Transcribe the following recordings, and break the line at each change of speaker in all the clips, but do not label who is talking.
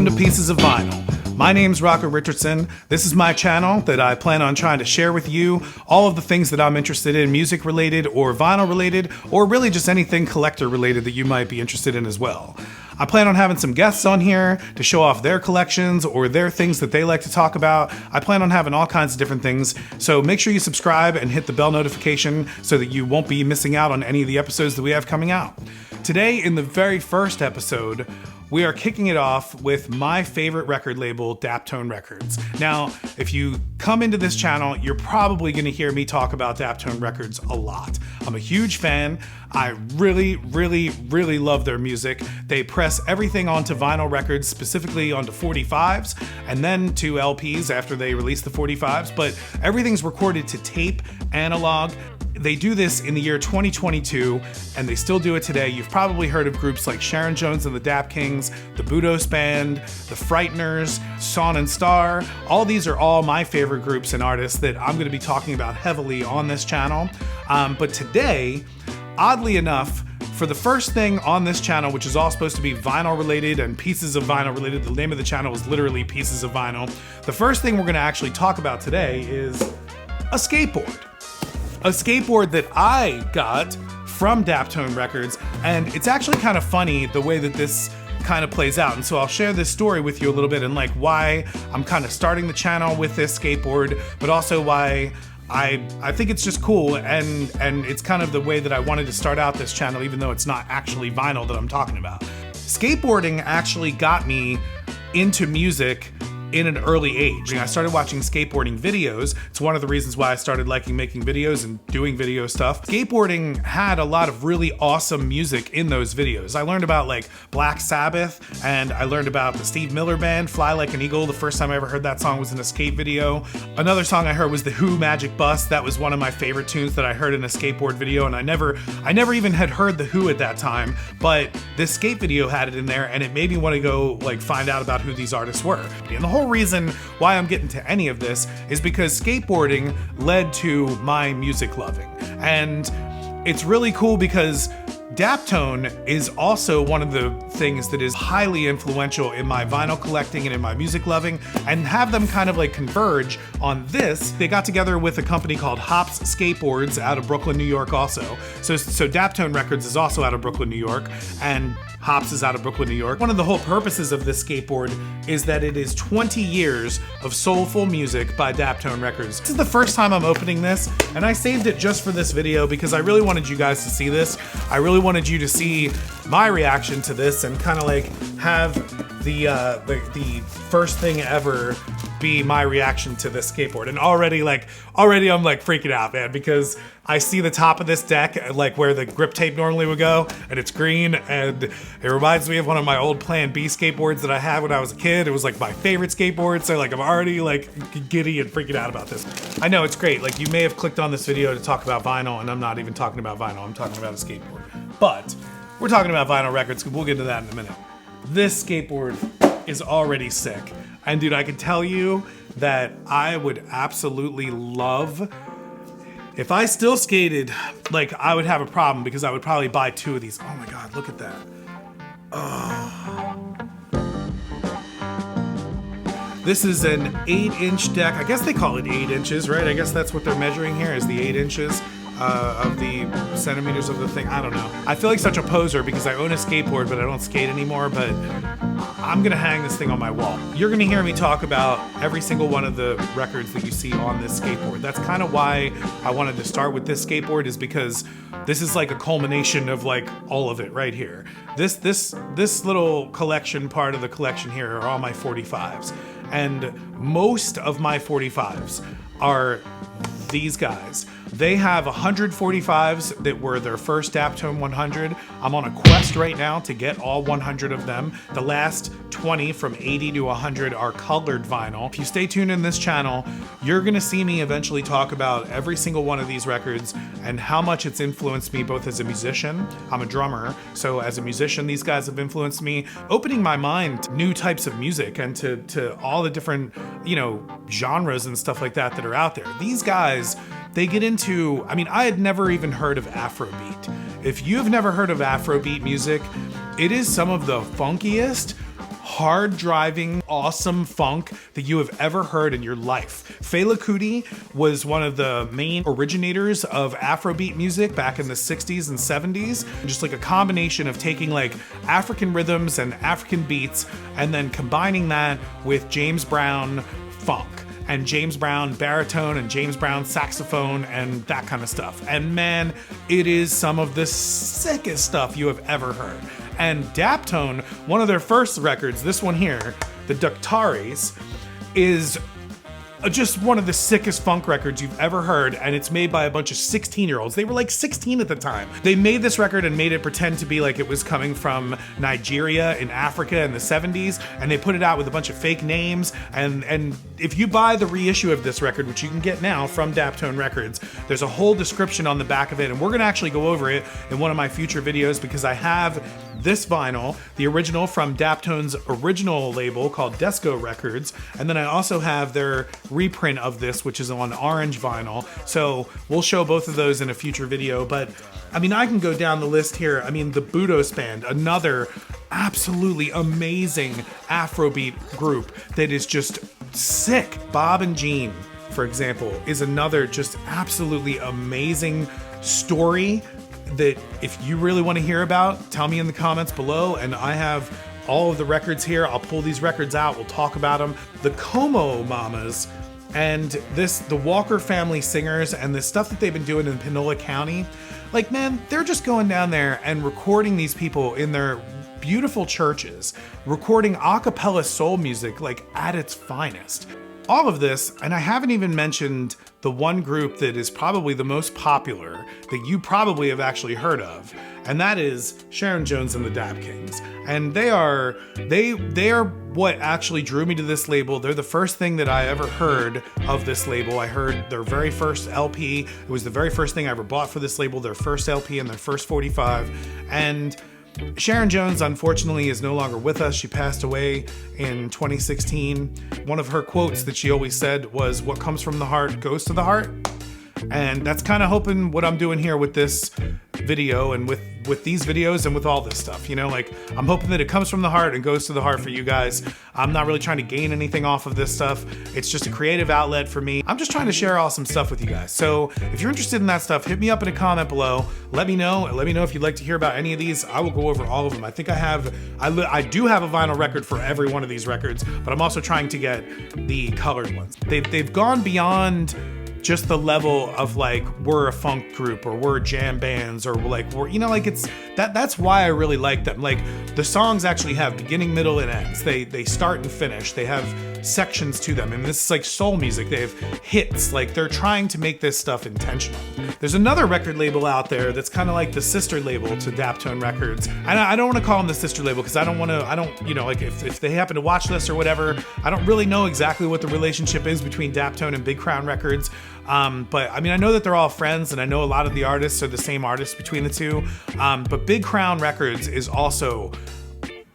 Welcome to Pieces of Vinyl. My name's Rocco Richardson. This is my channel that I plan on trying to share with you all of the things that I'm interested in, music related or vinyl related, or really just anything collector related that you might be interested in as well. I plan on having some guests on here to show off their collections or their things that they like to talk about. I plan on having all kinds of different things, so make sure you subscribe and hit the bell notification so that you won't be missing out on any of the episodes that we have coming out. Today, in the very first episode, we are kicking it off with my favorite record label, Daptone Records. Now, if you come into this channel, you're probably gonna hear me talk about Daptone Records a lot. I'm a huge fan. I really love their music. They press everything onto vinyl records, specifically onto 45s, and then to LPs after they release the 45s, but everything's recorded to tape, analog. They do this in the year 2022, and they still do it today. You've probably heard of groups like Sharon Jones and the Dap Kings, the Budos Band, the Frighteners, Son and Star. All these are all my favorite groups and artists that I'm going to be talking about heavily on this channel. But today, oddly enough, for the first thing on this channel, which is all supposed to be vinyl related and pieces of vinyl related, the name of the channel is literally Pieces of Vinyl. The first thing we're going to actually talk about today is a skateboard. A skateboard that I got from Daptone Records, and it's actually kind of funny the way that this kind of plays out. And so I'll share this story with you a little bit and like why I'm kind of starting the channel with this skateboard, but also why I think it's just cool, and it's kind of the way that I wanted to start out this channel, even though it's not actually vinyl that I'm talking about. Skateboarding actually got me into music in an early age. I started watching skateboarding videos. It's one of the reasons why I started liking making videos and doing video stuff. Skateboarding had a lot of really awesome music in those videos. I learned about like Black Sabbath, and I learned about the Steve Miller Band, Fly Like an Eagle. The first time I ever heard that song was in a skate video. Another song I heard was The Who, Magic Bus. That was one of my favorite tunes that I heard in a skateboard video, and I never even had heard The Who at that time, but this skate video had it in there, and it made me want to go like find out about who these artists were. And the whole reason why I'm getting to any of this is because skateboarding led to my music loving. And it's really cool because Daptone is also one of the things that is highly influential in my vinyl collecting and in my music loving, and have them kind of like converge on this. They got together with a company called HOPPS Skateboards out of Brooklyn, New York also. So Daptone Records is also out of Brooklyn, New York, and HOPPS is out of Brooklyn, New York. One of the whole purposes of this skateboard is that it is 20 years of soulful music by Daptone Records. This is the first time I'm opening this, and I saved it just for this video because I really wanted you guys to see this. I really wanted you to see my reaction to this and kind of like have the first thing ever be my reaction to this skateboard. And already I'm like freaking out, man, because I see the top of this deck, like where the grip tape normally would go, and it's green, and it reminds me of one of my old Plan B skateboards that I had when I was a kid. It was like my favorite skateboard, so like I'm already like giddy and freaking out about this. I know, it's great. Like you may have clicked on this video to talk about vinyl, and I'm not even talking about vinyl, I'm talking about a skateboard. But we're talking about vinyl records, we'll get into that in a minute. This skateboard is already sick. And dude, I can tell you that I would absolutely love, if I still skated, like I would have a problem because I would probably buy 2 of these. Oh my God, look at that. Oh. This is an 8-inch deck. I guess they call it 8 inches, right? I guess that's what they're measuring here, is the 8 inches. Of the centimeters of the thing. I don't know. I feel like such a poser because I own a skateboard, but I don't skate anymore, but I'm gonna hang this thing on my wall. You're gonna hear me talk about every single one of the records that you see on this skateboard. That's kind of why I wanted to start with this skateboard, is because this is like a culmination of like all of it right here. This little collection part of the collection here are all my 45s. And most of my 45s are these guys. They have 145s that were their first Daptone 100. I'm on a quest right now to get all 100 of them. The last 20 from 80 to 100 are colored vinyl. If you stay tuned in this channel, you're gonna see me eventually talk about every single one of these records and how much it's influenced me both as a musician. I'm a drummer, so as a musician, these guys have influenced me, opening my mind to new types of music and to all the different, genres and stuff like that are out there. These guys, they get into, I had never even heard of Afrobeat. If you've never heard of Afrobeat music, it is some of the funkiest, hard driving, awesome funk that you have ever heard in your life. Fela Kuti was one of the main originators of Afrobeat music back in the 60s and 70s. Just like a combination of taking like African rhythms and African beats and then combining that with James Brown funk and James Brown baritone and James Brown saxophone and that kind of stuff. And man, it is some of the sickest stuff you have ever heard. And Daptone, one of their first records, this one here, the Dactares, is just one of the sickest funk records you've ever heard, and it's made by a bunch of 16-year-olds. They were like 16 at the time. They made this record and made it pretend to be like it was coming from Nigeria in Africa in the 70s, and they put it out with a bunch of fake names. And if you buy the reissue of this record, which you can get now from Daptone Records, there's a whole description on the back of it, and we're gonna actually go over it in one of my future videos because I have this vinyl, the original from Daptone's original label called Disco Records, and then I also have their reprint of this, which is on orange vinyl. So we'll show both of those in a future video. But I mean, I can go down the list here. I mean, the Budos Band, another absolutely amazing Afrobeat group that is just sick. Bob and Jean, for example, is another just absolutely amazing story that if you really want to hear about, tell me in the comments below, and I have all of the records here. I'll pull these records out, we'll talk about them. The Como Mamas and the Walker Family Singers and the stuff that they've been doing in Panola County, like, man, they're just going down there and recording these people in their beautiful churches, recording a cappella soul music like at its finest. All of this, and I haven't even mentioned the one group that is probably the most popular that you probably have actually heard of, and that is Sharon Jones and the Dap Kings. And they are what actually drew me to this label. They're the first thing that I ever heard of this label. I heard their very first LP. It was the very first thing I ever bought for this label, their first LP and their first 45. And Sharon Jones, unfortunately, is no longer with us. She passed away in 2016. One of her quotes that she always said was, "What comes from the heart goes to the heart." And that's kind of hoping what I'm doing here with this video and with these videos and with all this stuff, you know, like I'm hoping that it comes from the heart and goes to the heart for you guys. I'm not really trying to gain anything off of this stuff. It's just a creative outlet for me. I'm just trying to share awesome stuff with you guys. So if you're interested in that stuff, hit me up in a comment below. Let me know if you'd like to hear about any of these. I will go over all of them. I think I do have a vinyl record for every one of these records, but I'm also trying to get the colored ones. They've gone beyond just the level of like we're a funk group or we're jam bands or like we're, you know, like it's that's why I really like them. Like the songs actually have beginning, middle, and ends. They start and finish. They have sections to them, and this is like soul music. They have hits. Like they're trying to make this stuff intentional. There's another record label out there that's kind of like the sister label to Daptone Records. And I don't want to call them the sister label because I don't, you know, like if they happen to watch this or whatever, I don't really know exactly what the relationship is between Daptone and Big Crown Records. But I mean, I know that they're all friends, and I know a lot of the artists are the same artists between the two. But Big Crown Records is also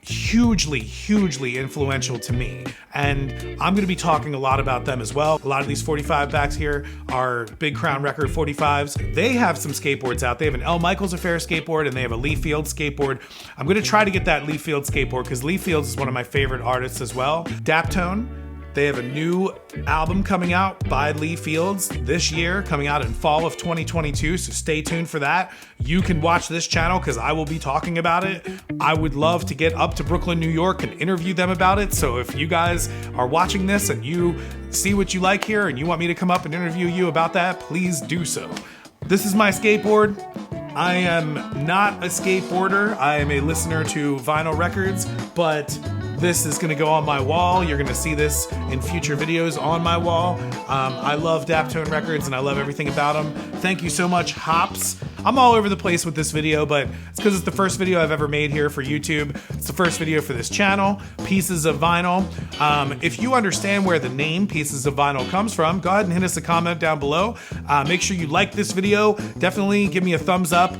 hugely influential to me, and I'm going to be talking a lot about them as well. A lot of these 45 backs here are Big Crown Record 45s. They have some skateboards out. They have an L. Michaels Affair skateboard, and they have a Lee Fields skateboard. I'm going to try to get that Lee Fields skateboard because Lee Fields is one of my favorite artists as well. Daptone, they have a new album coming out by Lee Fields this year, coming out in fall of 2022, so stay tuned for that. You can watch this channel because I will be talking about it. I would love to get up to Brooklyn, New York and interview them about it, so if you guys are watching this and you see what you like here and you want me to come up and interview you about that, please do so. This is my skateboard. I am not a skateboarder. I am a listener to vinyl records, but this is going to go on my wall. You're going to see this in future videos on my wall. I love Daptone Records and I love everything about them. Thank you so much, HOPPS. I'm all over the place with this video, but it's because it's the first video I've ever made here for YouTube. It's the first video for this channel, Pieces of Vinyl. If you understand where the name Pieces of Vinyl comes from, go ahead and hit us a comment down below. Make sure you like this video. Definitely give me a thumbs up.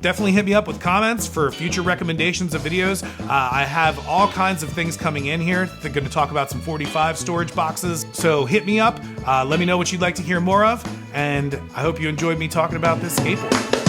Definitely hit me up with comments for future recommendations of videos. I have all kinds of things coming in here. They're going to talk about some 45 storage boxes. So hit me up. Let me know what you'd like to hear more of. And I hope you enjoyed me talking about this skateboard.